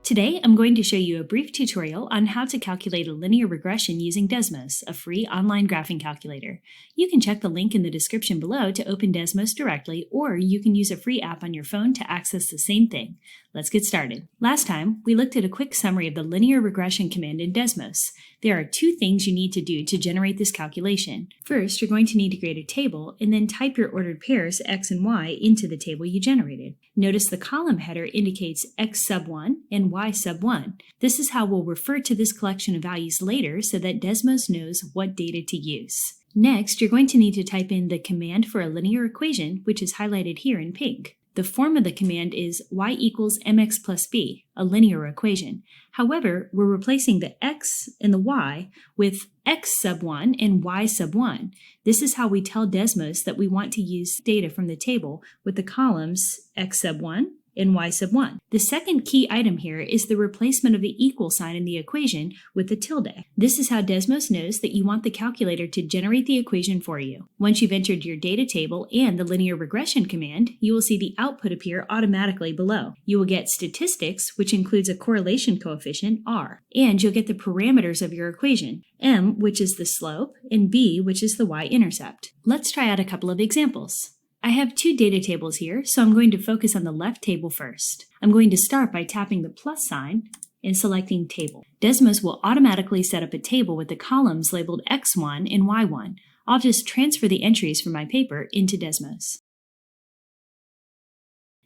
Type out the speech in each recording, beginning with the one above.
Today, I'm going to show you a brief tutorial on how to calculate a linear regression using Desmos, a free online graphing calculator. You can check the link in the description below to open Desmos directly, or you can use a free app on your phone to access the same thing. Let's get started. Last time, we looked at a quick summary of the linear regression command in Desmos. There are two things you need to do to generate this calculation. First, you're going to need to create a table and then type your ordered pairs x and y into the table you generated. Notice the column header indicates x sub 1 and y sub 1. This is how we'll refer to this collection of values later so that Desmos knows what data to use. Next, you're going to need to type in the command for a linear equation, which is highlighted here in pink. The form of the command is y equals mx plus b, a linear equation. However, we're replacing the x and the y with x sub 1 and y sub 1. This is how we tell Desmos that we want to use data from the table with the columns x sub 1 and y sub 1. The second key item here is the replacement of the equal sign in the equation with the tilde. This is how Desmos knows that you want the calculator to generate the equation for you. Once you've entered your data table and the linear regression command, you will see the output appear automatically below. You will get statistics, which includes a correlation coefficient, r, and you'll get the parameters of your equation, m, which is the slope, and b, which is the y-intercept. Let's try out a couple of examples. I have two data tables here, so I'm going to focus on the left table first. I'm going to start by tapping the plus sign and selecting Table. Desmos will automatically set up a table with the columns labeled x1 and y1. I'll just transfer the entries from my paper into Desmos.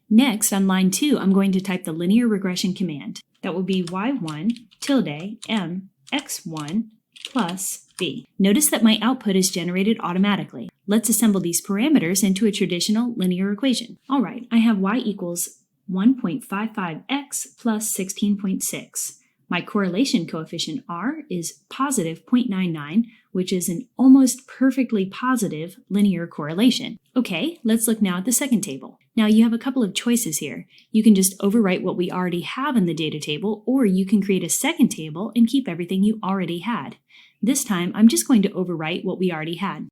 Next, on line 2, I'm going to type the linear regression command. That will be y1 tilde m x1 plus b. Notice that my output is generated automatically. Let's assemble these parameters into a traditional linear equation. All right, I have y equals 1.55x plus 16.6. My correlation coefficient r is positive 0.99, which is an almost perfectly positive linear correlation. Okay, let's look now at the second table. Now you have a couple of choices here. You can just overwrite what we already have in the data table, or you can create a second table and keep everything you already had. This time, I'm just going to overwrite what we already had.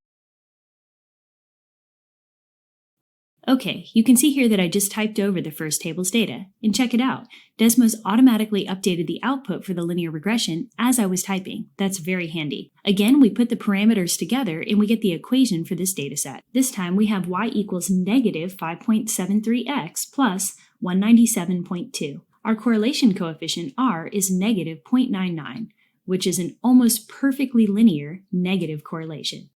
Okay, you can see here that I just typed over the first table's data. And check it out. Desmos automatically updated the output for the linear regression as I was typing. That's very handy. Again, we put the parameters together and we get the equation for this dataset. This time we have y equals negative 5.73x plus 197.2. Our correlation coefficient r is negative 0.99, which is an almost perfectly linear negative correlation.